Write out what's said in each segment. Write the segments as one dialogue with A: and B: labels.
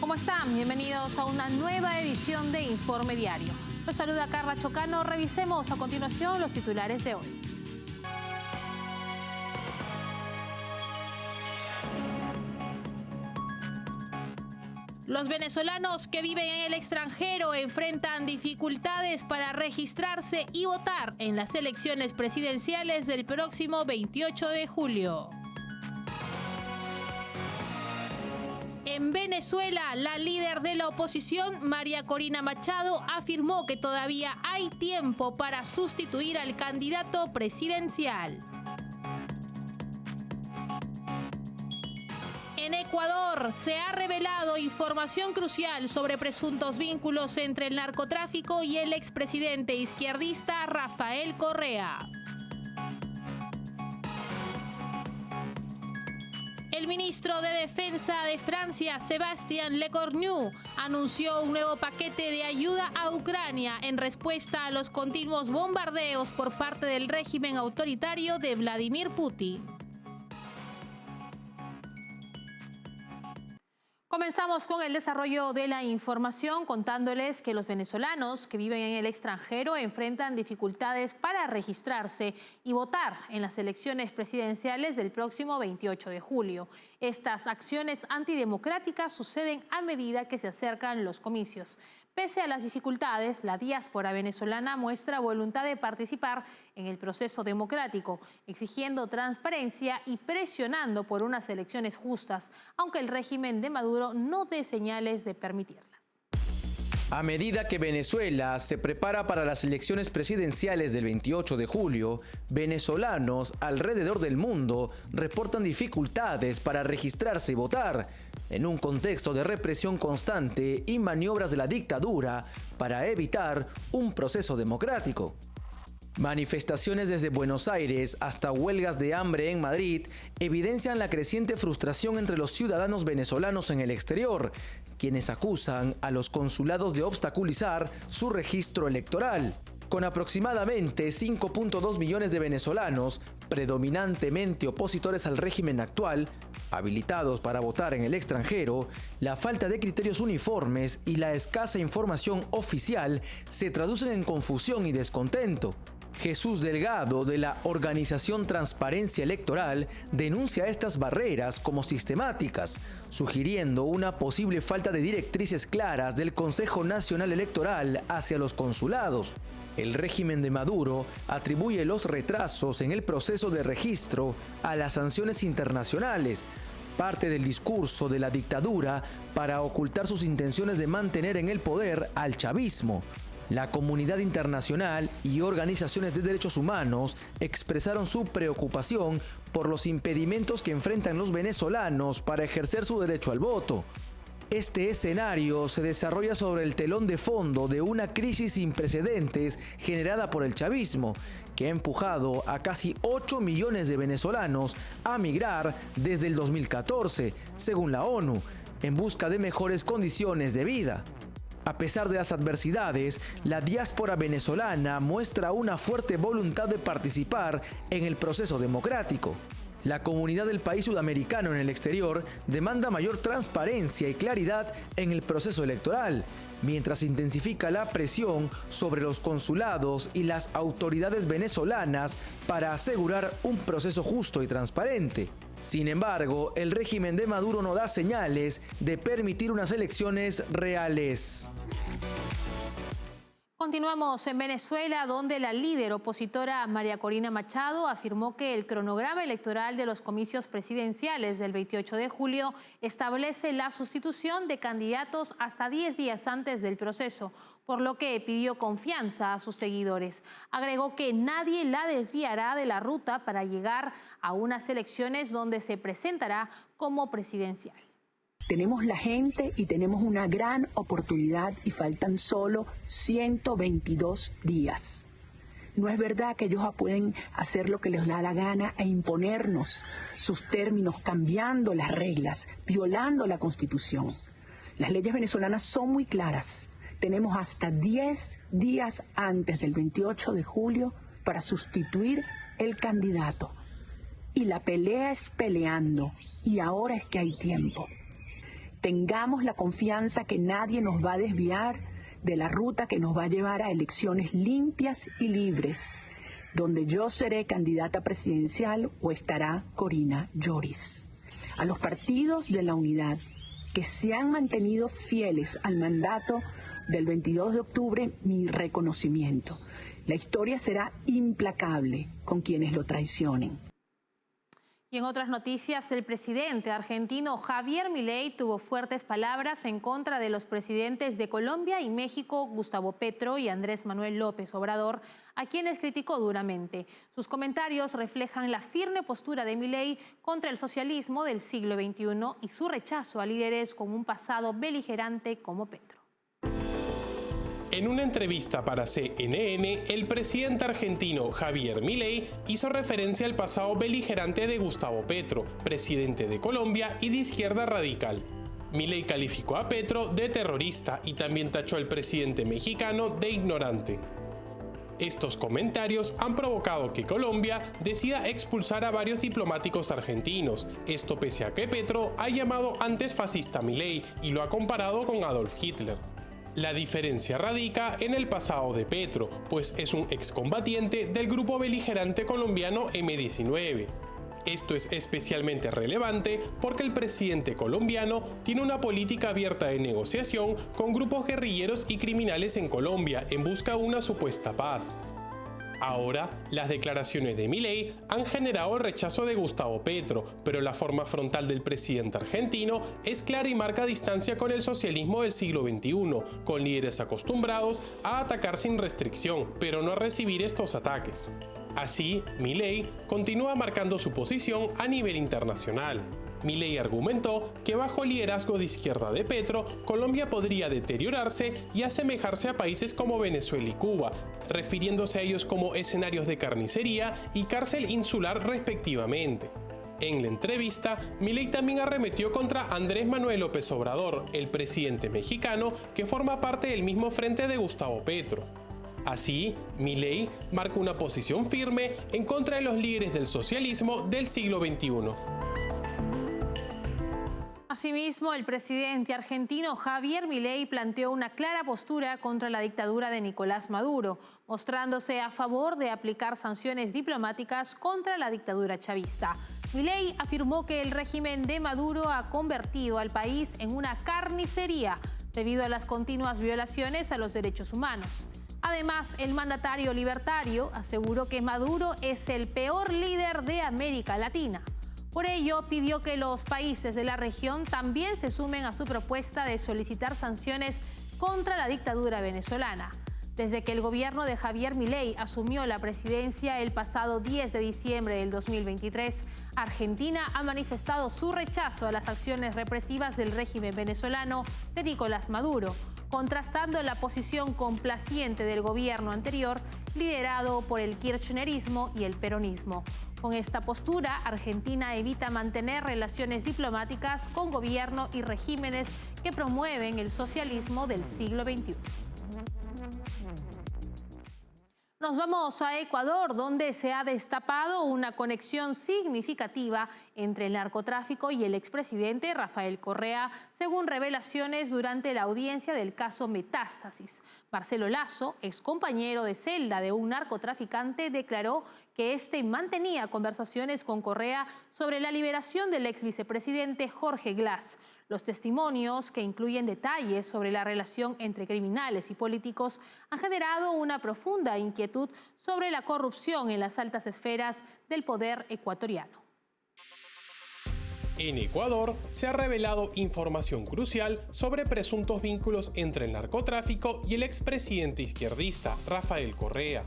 A: ¿Cómo están? Bienvenidos a una nueva edición de Informe Diario. Los saluda Carla Chocano. Revisemos a continuación los titulares de hoy. Los venezolanos que viven en el extranjero enfrentan dificultades para registrarse y votar en las elecciones presidenciales del próximo 28 de julio. En Venezuela, la líder de la oposición, María Corina Machado, afirmó que todavía hay tiempo para sustituir al candidato presidencial. En Ecuador se ha revelado información crucial sobre presuntos vínculos entre el narcotráfico y el expresidente izquierdista Rafael Correa. El ministro de Defensa de Francia, Sébastien Lecornu, anunció un nuevo paquete de ayuda a Ucrania en respuesta a los continuos bombardeos por parte del régimen autoritario de Vladimir Putin. Comenzamos con el desarrollo de la información contándoles que los venezolanos que viven en el extranjero enfrentan dificultades para registrarse y votar en las elecciones presidenciales del próximo 28 de julio. Estas acciones antidemocráticas suceden a medida que se acercan los comicios. Pese a las dificultades, la diáspora venezolana muestra voluntad de participar en el proceso democrático, exigiendo transparencia y presionando por unas elecciones justas, aunque el régimen de Maduro no dé señales de permitirlas.
B: A medida que Venezuela se prepara para las elecciones presidenciales del 28 de julio, venezolanos alrededor del mundo reportan dificultades para registrarse y votar, en un contexto de represión constante y maniobras de la dictadura para evitar un proceso democrático. Manifestaciones desde Buenos Aires hasta huelgas de hambre en Madrid evidencian la creciente frustración entre los ciudadanos venezolanos en el exterior, quienes acusan a los consulados de obstaculizar su registro electoral. Con aproximadamente 5.2 millones de venezolanos, predominantemente opositores al régimen actual, habilitados para votar en el extranjero, la falta de criterios uniformes y la escasa información oficial se traducen en confusión y descontento. Jesús Delgado, de la organización Transparencia Electoral, denuncia estas barreras como sistemáticas, sugiriendo una posible falta de directrices claras del Consejo Nacional Electoral hacia los consulados. El régimen de Maduro atribuye los retrasos en el proceso de registro a las sanciones internacionales, parte del discurso de la dictadura para ocultar sus intenciones de mantener en el poder al chavismo. La comunidad internacional y organizaciones de derechos humanos expresaron su preocupación por los impedimentos que enfrentan los venezolanos para ejercer su derecho al voto. Este escenario se desarrolla sobre el telón de fondo de una crisis sin precedentes generada por el chavismo, que ha empujado a casi 8 millones de venezolanos a migrar desde el 2014, según la ONU, en busca de mejores condiciones de vida. A pesar de las adversidades, la diáspora venezolana muestra una fuerte voluntad de participar en el proceso democrático. La comunidad del país sudamericano en el exterior demanda mayor transparencia y claridad en el proceso electoral, mientras intensifica la presión sobre los consulados y las autoridades venezolanas para asegurar un proceso justo y transparente. Sin embargo, el régimen de Maduro no da señales de permitir unas elecciones reales.
A: Continuamos en Venezuela, donde la líder opositora María Corina Machado afirmó que el cronograma electoral de los comicios presidenciales del 28 de julio establece la sustitución de candidatos hasta 10 días antes del proceso, por lo que pidió confianza a sus seguidores. Agregó que nadie la desviará de la ruta para llegar a unas elecciones donde se presentará como presidencial.
C: Tenemos la gente y tenemos una gran oportunidad y faltan solo 122 días. No es verdad que ellos pueden hacer lo que les da la gana e imponernos sus términos, cambiando las reglas, violando la Constitución. Las leyes venezolanas son muy claras. Tenemos hasta 10 días antes del 28 de julio para sustituir el candidato. Y la pelea es peleando, y ahora es que hay tiempo. tengamos la confianza que nadie nos va a desviar de la ruta que nos va a llevar a elecciones limpias y libres, donde yo seré candidata presidencial o estará Corina Lloris. A los partidos de la unidad que se han mantenido fieles al mandato del 22 de octubre, mi reconocimiento. La historia será implacable con quienes lo traicionen.
A: Y en otras noticias, el presidente argentino Javier Milei tuvo fuertes palabras en contra de los presidentes de Colombia y México, Gustavo Petro y Andrés Manuel López Obrador, a quienes criticó duramente. Sus comentarios reflejan la firme postura de Milei contra el socialismo del siglo XXI y su rechazo a líderes con un pasado beligerante como Petro.
D: En una entrevista para CNN, el presidente argentino Javier Milei hizo referencia al pasado beligerante de Gustavo Petro, presidente de Colombia y de izquierda radical. Milei calificó a Petro de terrorista y también tachó al presidente mexicano de ignorante. Estos comentarios han provocado que Colombia decida expulsar a varios diplomáticos argentinos, esto pese a que Petro ha llamado antes fascista a Milei y lo ha comparado con Adolf Hitler. La diferencia radica en el pasado de Petro, pues es un excombatiente del grupo beligerante colombiano M-19. Esto es especialmente relevante porque el presidente colombiano tiene una política abierta de negociación con grupos guerrilleros y criminales en Colombia en busca de una supuesta paz. Ahora, las declaraciones de Milei han generado el rechazo de Gustavo Petro, pero la forma frontal del presidente argentino es clara y marca distancia con el socialismo del siglo XXI, con líderes acostumbrados a atacar sin restricción, pero no a recibir estos ataques. Así, Milei continúa marcando su posición a nivel internacional. Milei argumentó que bajo el liderazgo de izquierda de Petro, Colombia podría deteriorarse y asemejarse a países como Venezuela y Cuba, refiriéndose a ellos como escenarios de carnicería y cárcel insular respectivamente. En la entrevista, Milei también arremetió contra Andrés Manuel López Obrador, el presidente mexicano que forma parte del mismo frente de Gustavo Petro. Así, Milei marca una posición firme en contra de los líderes del socialismo del siglo XXI.
A: Asimismo, el presidente argentino Javier Milei planteó una clara postura contra la dictadura de Nicolás Maduro, mostrándose a favor de aplicar sanciones diplomáticas contra la dictadura chavista. Milei afirmó que el régimen de Maduro ha convertido al país en una carnicería debido a las continuas violaciones a los derechos humanos. Además, el mandatario libertario aseguró que Maduro es el peor líder de América Latina. Por ello, pidió que los países de la región también se sumen a su propuesta de solicitar sanciones contra la dictadura venezolana. Desde que el gobierno de Javier Milei asumió la presidencia el pasado 10 de diciembre del 2023, Argentina ha manifestado su rechazo a las acciones represivas del régimen venezolano de Nicolás Maduro, contrastando la posición complaciente del gobierno anterior, liderado por el kirchnerismo y el peronismo. Con esta postura, Argentina evita mantener relaciones diplomáticas con gobierno y regímenes que promueven el socialismo del siglo XXI. Nos vamos a Ecuador, donde se ha destapado una conexión significativa entre el narcotráfico y el expresidente Rafael Correa, según revelaciones durante la audiencia del caso Metástasis. Marcelo Lasso, excompañero de celda de un narcotraficante, declaró que este mantenía conversaciones con Correa sobre la liberación del ex vicepresidente Jorge Glass. Los testimonios, que incluyen detalles sobre la relación entre criminales y políticos, han generado una profunda inquietud sobre la corrupción en las altas esferas del poder ecuatoriano.
D: En Ecuador se ha revelado información crucial sobre presuntos vínculos entre el narcotráfico y el expresidente izquierdista Rafael Correa.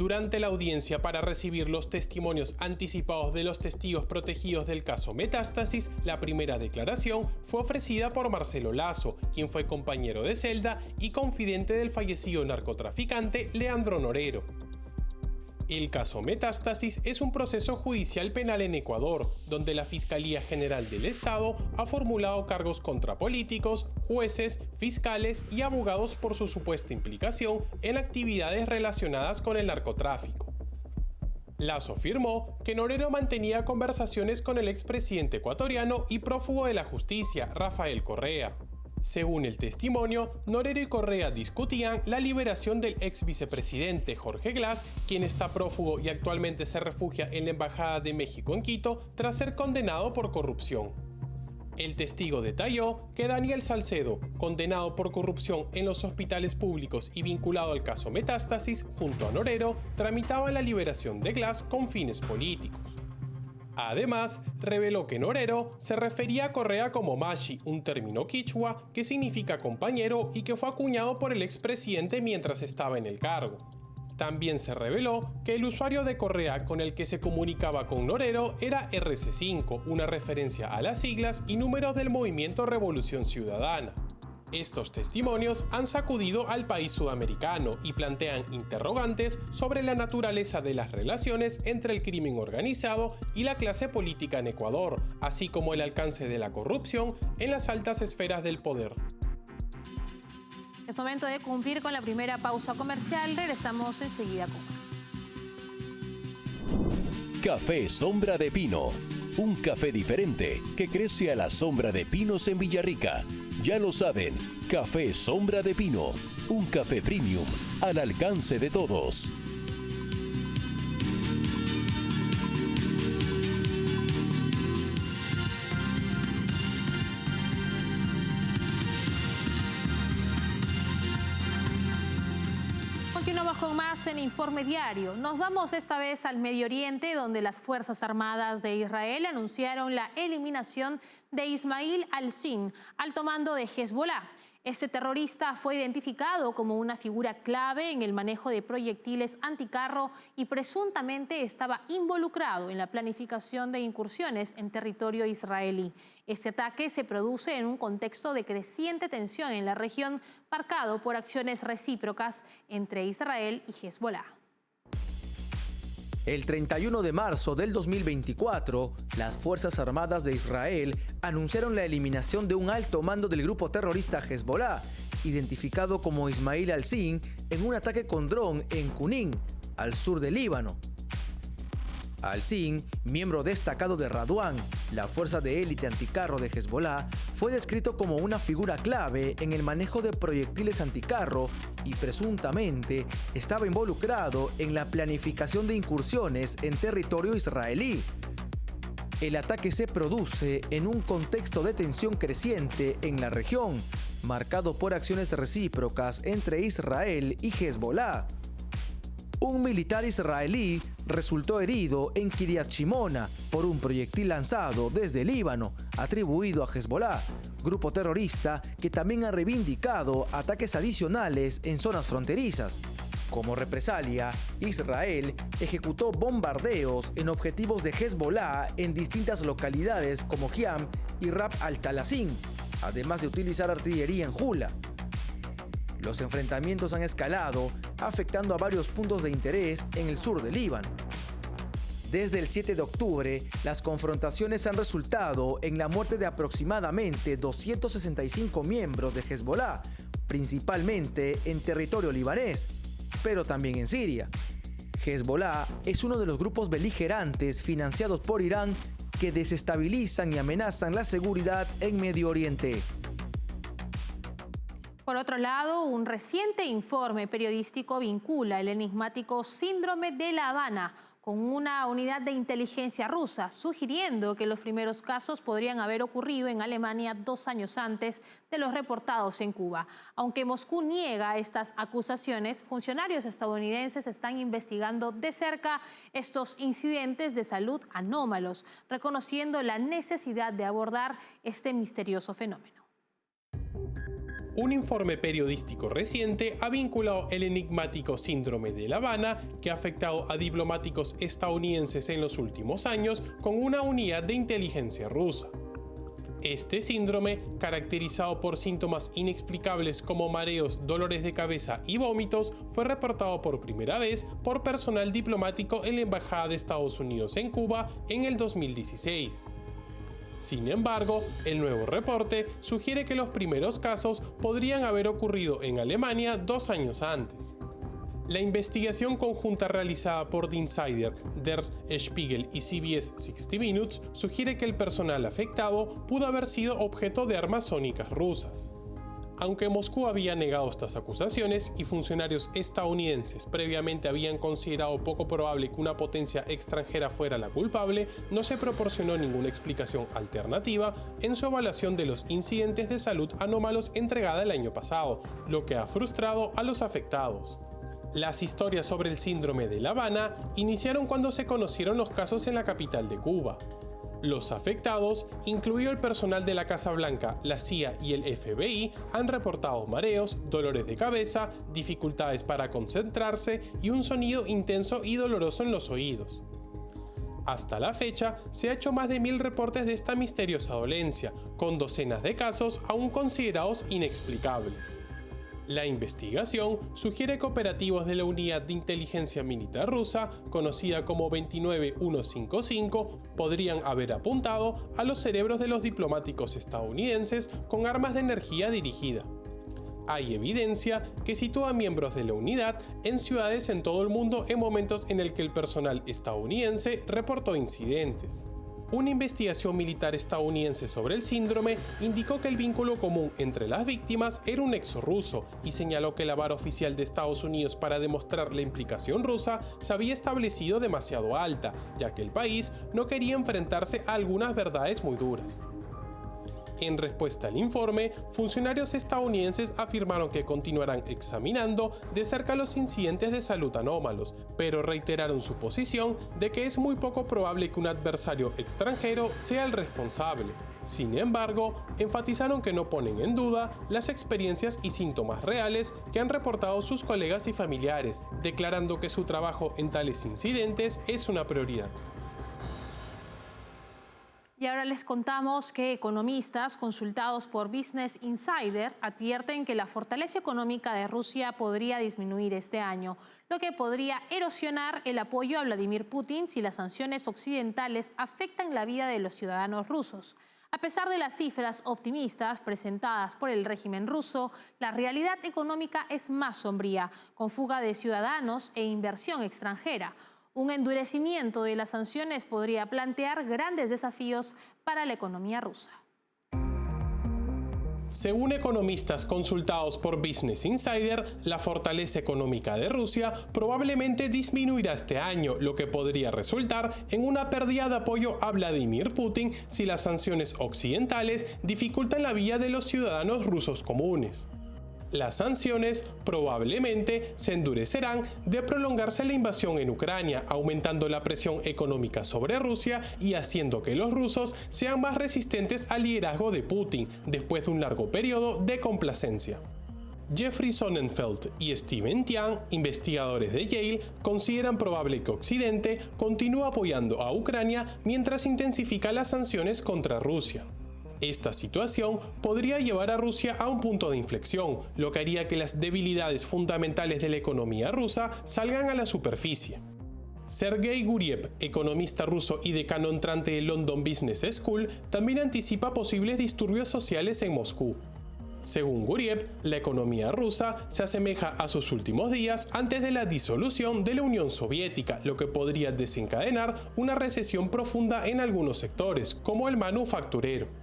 D: Durante la audiencia para recibir los testimonios anticipados de los testigos protegidos del caso Metástasis, la primera declaración fue ofrecida por Marcelo Lasso, quien fue compañero de celda y confidente del fallecido narcotraficante Leandro Norero. El caso Metástasis es un proceso judicial penal en Ecuador, donde la Fiscalía General del Estado ha formulado cargos contra políticos, jueces, fiscales y abogados por su supuesta implicación en actividades relacionadas con el narcotráfico. Lazo afirmó que Norero mantenía conversaciones con el expresidente ecuatoriano y prófugo de la justicia, Rafael Correa. Según el testimonio, Norero y Correa discutían la liberación del ex vicepresidente Jorge Glass, quien está prófugo y actualmente se refugia en la Embajada de México en Quito tras ser condenado por corrupción. El testigo detalló que Daniel Salcedo, condenado por corrupción en los hospitales públicos y vinculado al caso Metástasis, junto a Norero, tramitaban la liberación de Glass con fines políticos. Además, reveló que Norero se refería a Correa como Mashi, un término quichua que significa compañero y que fue acuñado por el expresidente mientras estaba en el cargo. También se reveló que el usuario de Correa con el que se comunicaba con Norero era RC5, una referencia a las siglas y números del movimiento Revolución Ciudadana. Estos testimonios han sacudido al país sudamericano y plantean interrogantes sobre la naturaleza de las relaciones entre el crimen organizado y la clase política en Ecuador, así como el alcance de la corrupción en las altas esferas del poder.
A: Es momento de cumplir con la primera pausa comercial. Regresamos enseguida con más.
E: Café Sombra de Pino. Un café diferente que crece a la sombra de pinos en Villarrica. Ya lo saben, Café Sombra de Pino. Un café premium al alcance de todos.
A: Continuamos con más en Informe Diario. Nos vamos esta vez al Medio Oriente, donde las Fuerzas Armadas de Israel anunciaron la eliminación de Ismail al-Sin, alto mando de Hezbollah. Este terrorista fue identificado como una figura clave en el manejo de proyectiles anticarro y presuntamente estaba involucrado en la planificación de incursiones en territorio israelí. Este ataque se produce en un contexto de creciente tensión en la región, marcado por acciones recíprocas entre Israel y Hezbollah.
B: El 31 de marzo del 2024, las Fuerzas Armadas de Israel anunciaron la eliminación de un alto mando del grupo terrorista Hezbollah, identificado como Ismail al-Sin, en un ataque con dron en Junín, al sur del Líbano. Al-Sin, miembro destacado de Radwan, la fuerza de élite anticarro de Hezbollah, fue descrito como una figura clave en el manejo de proyectiles anticarro y presuntamente estaba involucrado en la planificación de incursiones en territorio israelí. El ataque se produce en un contexto de tensión creciente en la región, marcado por acciones recíprocas entre Israel y Hezbollah. Un militar israelí resultó herido en Kiryat Shimona por un proyectil lanzado desde Líbano, atribuido a Hezbollah, grupo terrorista que también ha reivindicado ataques adicionales en zonas fronterizas. Como represalia, Israel ejecutó bombardeos en objetivos de Hezbollah en distintas localidades como Hiam y Rab al-Talasin, además de utilizar artillería en Jula. Los enfrentamientos han escalado, afectando a varios puntos de interés en el sur del Líbano. Desde el 7 de octubre, las confrontaciones han resultado en la muerte de aproximadamente 265 miembros de Hezbollah, principalmente en territorio libanés, pero también en Siria. Hezbollah es uno de los grupos beligerantes financiados por Irán que desestabilizan y amenazan la seguridad en Medio Oriente.
A: Por otro lado, un reciente informe periodístico vincula el enigmático síndrome de La Habana con una unidad de inteligencia rusa, sugiriendo que los primeros casos podrían haber ocurrido en Alemania 2 años antes de los reportados en Cuba. Aunque Moscú niega estas acusaciones, funcionarios estadounidenses están investigando de cerca estos incidentes de salud anómalos, reconociendo la necesidad de abordar este misterioso fenómeno.
D: Un informe periodístico reciente ha vinculado el enigmático síndrome de La Habana, que ha afectado a diplomáticos estadounidenses en los últimos años, con una unidad de inteligencia rusa. Este síndrome, caracterizado por síntomas inexplicables como mareos, dolores de cabeza y vómitos, fue reportado por primera vez por personal diplomático en la Embajada de Estados Unidos en Cuba en el 2016. Sin embargo, el nuevo reporte sugiere que los primeros casos podrían haber ocurrido en Alemania 2 años antes. La investigación conjunta realizada por The Insider, Der Spiegel y CBS 60 Minutes sugiere que el personal afectado pudo haber sido objeto de armas sónicas rusas. Aunque Moscú había negado estas acusaciones y funcionarios estadounidenses previamente habían considerado poco probable que una potencia extranjera fuera la culpable, no se proporcionó ninguna explicación alternativa en su evaluación de los incidentes de salud anómalos entregada el año pasado, lo que ha frustrado a los afectados. Las historias sobre el síndrome de La Habana iniciaron cuando se conocieron los casos en la capital de Cuba. Los afectados, incluido el personal de la Casa Blanca, la CIA y el FBI, han reportado mareos, dolores de cabeza, dificultades para concentrarse y un sonido intenso y doloroso en los oídos. Hasta la fecha, se ha hecho más de 1000 reportes de esta misteriosa dolencia, con docenas de casos aún considerados inexplicables. La investigación sugiere que operativos de la Unidad de Inteligencia Militar rusa, conocida como 29155, podrían haber apuntado a los cerebros de los diplomáticos estadounidenses con armas de energía dirigida. Hay evidencia que sitúa a miembros de la unidad en ciudades en todo el mundo en momentos en el que el personal estadounidense reportó incidentes. Una investigación militar estadounidense sobre el síndrome indicó que el vínculo común entre las víctimas era un nexo ruso y señaló que la vara oficial de Estados Unidos para demostrar la implicación rusa se había establecido demasiado alta, ya que el país no quería enfrentarse a algunas verdades muy duras. En respuesta al informe, funcionarios estadounidenses afirmaron que continuarán examinando de cerca los incidentes de salud anómalos, pero reiteraron su posición de que es muy poco probable que un adversario extranjero sea el responsable. Sin embargo, enfatizaron que no ponen en duda las experiencias y síntomas reales que han reportado sus colegas y familiares, declarando que su trabajo en tales incidentes es una prioridad.
A: Y ahora les contamos que economistas consultados por Business Insider advierten que la fortaleza económica de Rusia podría disminuir este año, lo que podría erosionar el apoyo a Vladimir Putin si las sanciones occidentales afectan la vida de los ciudadanos rusos. A pesar de las cifras optimistas presentadas por el régimen ruso, la realidad económica es más sombría, con fuga de ciudadanos e inversión extranjera. Un endurecimiento de las sanciones podría plantear grandes desafíos para la economía rusa.
D: Según economistas consultados por Business Insider, la fortaleza económica de Rusia probablemente disminuirá este año, lo que podría resultar en una pérdida de apoyo a Vladimir Putin si las sanciones occidentales dificultan la vida de los ciudadanos rusos comunes. Las sanciones probablemente se endurecerán de prolongarse la invasión en Ucrania, aumentando la presión económica sobre Rusia y haciendo que los rusos sean más resistentes al liderazgo de Putin después de un largo periodo de complacencia. Jeffrey Sonnenfeld y Steven Tian, investigadores de Yale, consideran probable que Occidente continúe apoyando a Ucrania mientras intensifica las sanciones contra Rusia. Esta situación podría llevar a Rusia a un punto de inflexión, lo que haría que las debilidades fundamentales de la economía rusa salgan a la superficie. Sergei Guriev, economista ruso y decano entrante de London Business School, también anticipa posibles disturbios sociales en Moscú. Según Guriev, la economía rusa se asemeja a sus últimos días antes de la disolución de la Unión Soviética, lo que podría desencadenar una recesión profunda en algunos sectores, como el manufacturero.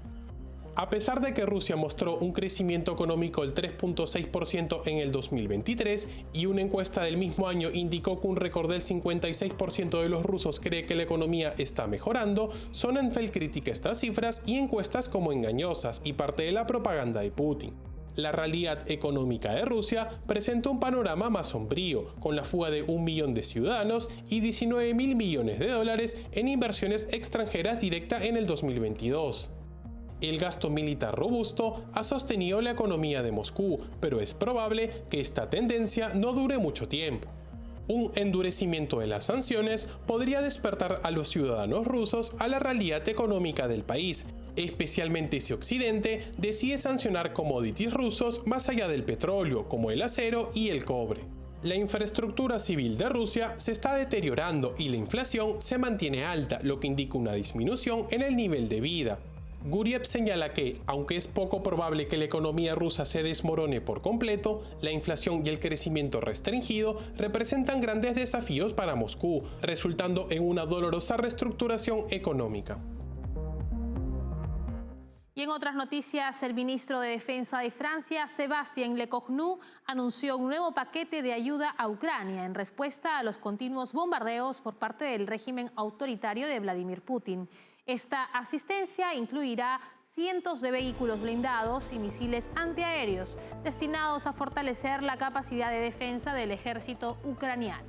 D: A pesar de que Rusia mostró un crecimiento económico del 3.6% en el 2023 y una encuesta del mismo año indicó que un récord del 56% de los rusos cree que la economía está mejorando, Sonnenfeld critica estas cifras y encuestas como engañosas y parte de la propaganda de Putin. La realidad económica de Rusia presenta un panorama más sombrío, con la fuga de 1 millón de ciudadanos y 19.000 millones de dólares en inversiones extranjeras directas en el 2022. El gasto militar robusto ha sostenido la economía de Moscú, pero es probable que esta tendencia no dure mucho tiempo. Un endurecimiento de las sanciones podría despertar a los ciudadanos rusos a la realidad económica del país, especialmente si Occidente decide sancionar commodities rusos más allá del petróleo, como el acero y el cobre. La infraestructura civil de Rusia se está deteriorando y la inflación se mantiene alta, lo que indica una disminución en el nivel de vida. Guriev señala que, aunque es poco probable que la economía rusa se desmorone por completo, la inflación y el crecimiento restringido representan grandes desafíos para Moscú, resultando en una dolorosa reestructuración económica.
A: Y en otras noticias, el ministro de Defensa de Francia, Sébastien Lecornu, anunció un nuevo paquete de ayuda a Ucrania en respuesta a los continuos bombardeos por parte del régimen autoritario de Vladimir Putin. Esta asistencia incluirá cientos de vehículos blindados y misiles antiaéreos destinados a fortalecer la capacidad de defensa del ejército ucraniano.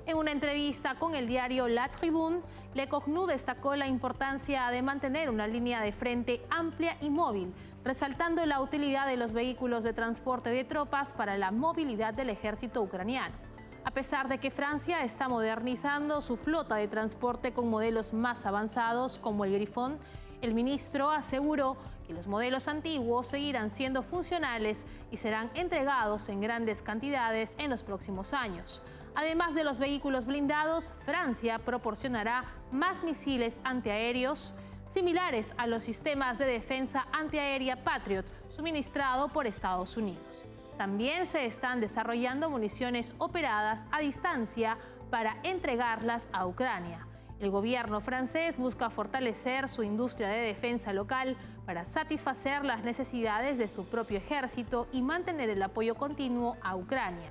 A: En una entrevista con el diario La Tribune, Lecornu destacó la importancia de mantener una línea de frente amplia y móvil, resaltando la utilidad de los vehículos de transporte de tropas para la movilidad del ejército ucraniano. A pesar de que Francia está modernizando su flota de transporte con modelos más avanzados como el Grifón, el ministro aseguró que los modelos antiguos seguirán siendo funcionales y serán entregados en grandes cantidades en los próximos años. Además de los vehículos blindados, Francia proporcionará más misiles antiaéreos similares a los sistemas de defensa antiaérea Patriot suministrado por Estados Unidos. También se están desarrollando municiones operadas a distancia para entregarlas a Ucrania. El gobierno francés busca fortalecer su industria de defensa local para satisfacer las necesidades de su propio ejército y mantener el apoyo continuo a Ucrania.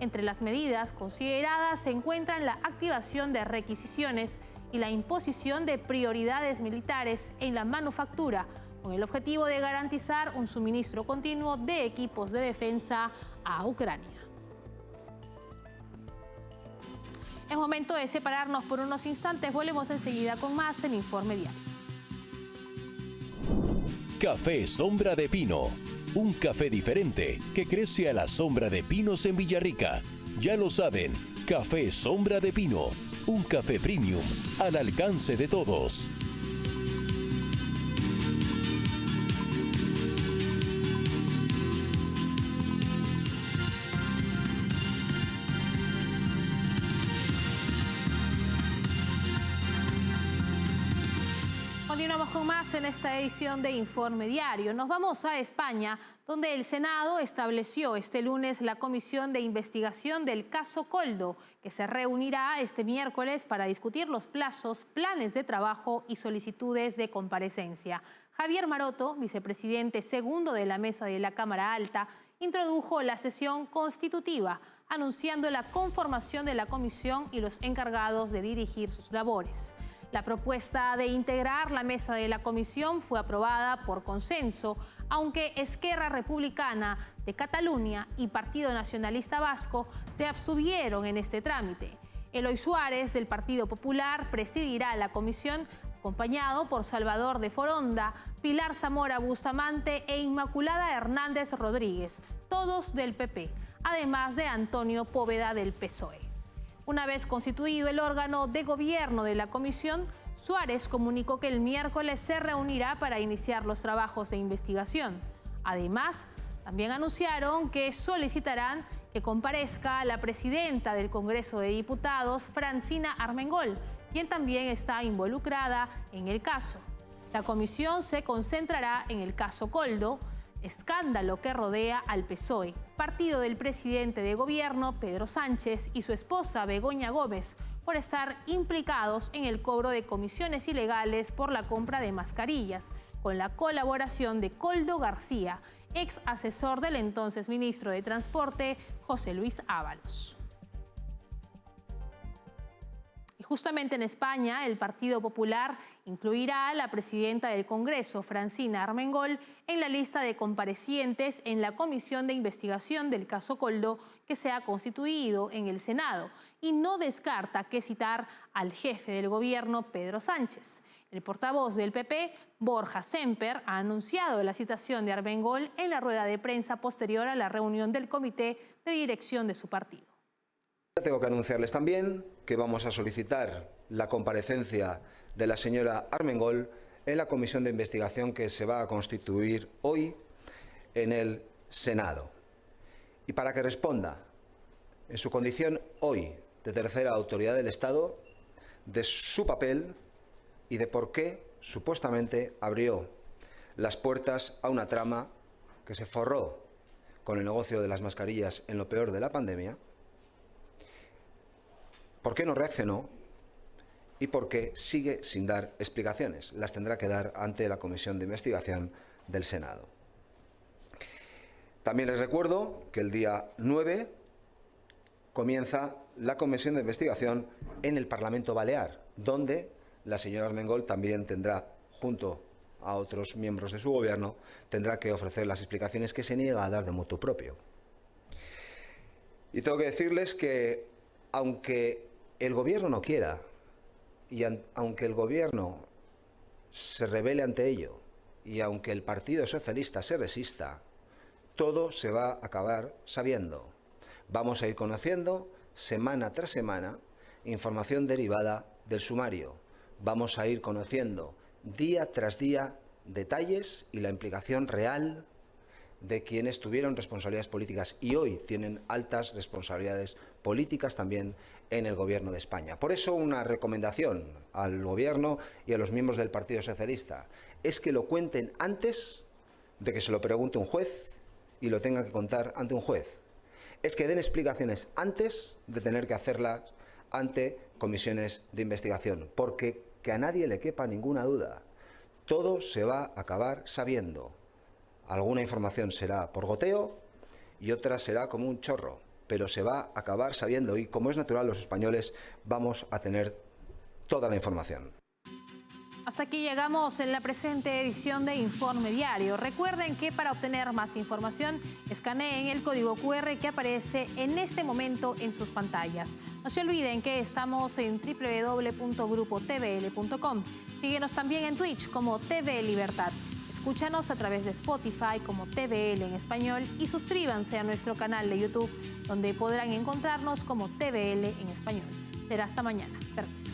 A: Entre las medidas consideradas se encuentran la activación de requisiciones y la imposición de prioridades militares en la manufactura, con el objetivo de garantizar un suministro continuo de equipos de defensa a Ucrania. Es momento de separarnos por unos instantes. Volvemos enseguida con más en Informe Diario.
E: Café Sombra de Pino. Un café diferente que crece a la sombra de pinos en Villarrica. Ya lo saben, Café Sombra de Pino. Un café premium al alcance de todos.
A: Continuamos con más en esta edición de Informe Diario. Nos vamos a España, donde el Senado estableció este lunes la comisión de investigación del caso Koldo, que se reunirá este miércoles para discutir los plazos, planes de trabajo y solicitudes de comparecencia. Javier Maroto, vicepresidente segundo de la mesa de la Cámara Alta, introdujo la sesión constitutiva, anunciando la conformación de la comisión y los encargados de dirigir sus labores. La propuesta de integrar la mesa de la comisión fue aprobada por consenso, aunque Esquerra Republicana de Cataluña y Partido Nacionalista Vasco se abstuvieron en este trámite. Eloy Suárez, del Partido Popular, presidirá la comisión, acompañado por Salvador de Foronda, Pilar Zamora Bustamante e Inmaculada Hernández Rodríguez, todos del PP, además de Antonio Póveda del PSOE. Una vez constituido el órgano de gobierno de la comisión, Suárez comunicó que el miércoles se reunirá para iniciar los trabajos de investigación. Además, también anunciaron que solicitarán que comparezca la presidenta del Congreso de Diputados, Francina Armengol, quien también está involucrada en el caso. La comisión se concentrará en el caso Koldo, escándalo que rodea al PSOE, partido del presidente de gobierno Pedro Sánchez y su esposa Begoña Gómez, por estar implicados en el cobro de comisiones ilegales por la compra de mascarillas, con la colaboración de Koldo García, ex asesor del entonces ministro de Transporte José Luis Ábalos. Y justamente en España, el Partido Popular incluirá a la presidenta del Congreso, Francina Armengol, en la lista de comparecientes en la comisión de investigación del caso Koldo que se ha constituido en el Senado y no descarta que citar al jefe del gobierno, Pedro Sánchez. El portavoz del PP, Borja Semper, ha anunciado la citación de Armengol en la rueda de prensa posterior a la reunión del comité de dirección de su partido.
F: Tengo que anunciarles también que vamos a solicitar la comparecencia de la señora Armengol en la comisión de investigación que se va a constituir hoy en el Senado. Y para que responda, en su condición hoy de tercera autoridad del Estado, de su papel y de por qué supuestamente abrió las puertas a una trama que se forró con el negocio de las mascarillas en lo peor de la pandemia. ¿Por qué no reaccionó? Y por qué sigue sin dar explicaciones. Las tendrá que dar ante la Comisión de Investigación del Senado. También les recuerdo que el día 9 comienza la Comisión de Investigación en el Parlamento Balear, donde la señora Armengol también tendrá, junto a otros miembros de su gobierno, tendrá que ofrecer las explicaciones que se niega a dar de motu propio. Y tengo que decirles que, aunque el gobierno no quiera, y aunque el gobierno se rebele ante ello, y aunque el Partido Socialista se resista, todo se va a acabar sabiendo. Vamos a ir conociendo, semana tras semana, información derivada del sumario. Vamos a ir conociendo, día tras día, detalles y la implicación real de quienes tuvieron responsabilidades políticas y hoy tienen altas responsabilidades políticas también en el Gobierno de España. Por eso una recomendación al Gobierno y a los miembros del Partido Socialista es que lo cuenten antes de que se lo pregunte un juez y lo tenga que contar ante un juez. Es que den explicaciones antes de tener que hacerlas ante comisiones de investigación, porque que a nadie le quepa ninguna duda, todo se va a acabar sabiendo. Alguna información será por goteo y otra será como un chorro, pero se va a acabar sabiendo y, como es natural, los españoles vamos a tener toda la información.
A: Hasta aquí llegamos en la presente edición de Informe Diario. Recuerden que para obtener más información, escaneen el código QR que aparece en este momento en sus pantallas. No se olviden que estamos en www.grupotvl.com. Síguenos también en Twitch como TV Libertad. Escúchanos a través de Spotify como TVL en español y suscríbanse a nuestro canal de YouTube, donde podrán encontrarnos como TVL en español. Será hasta mañana. Permiso.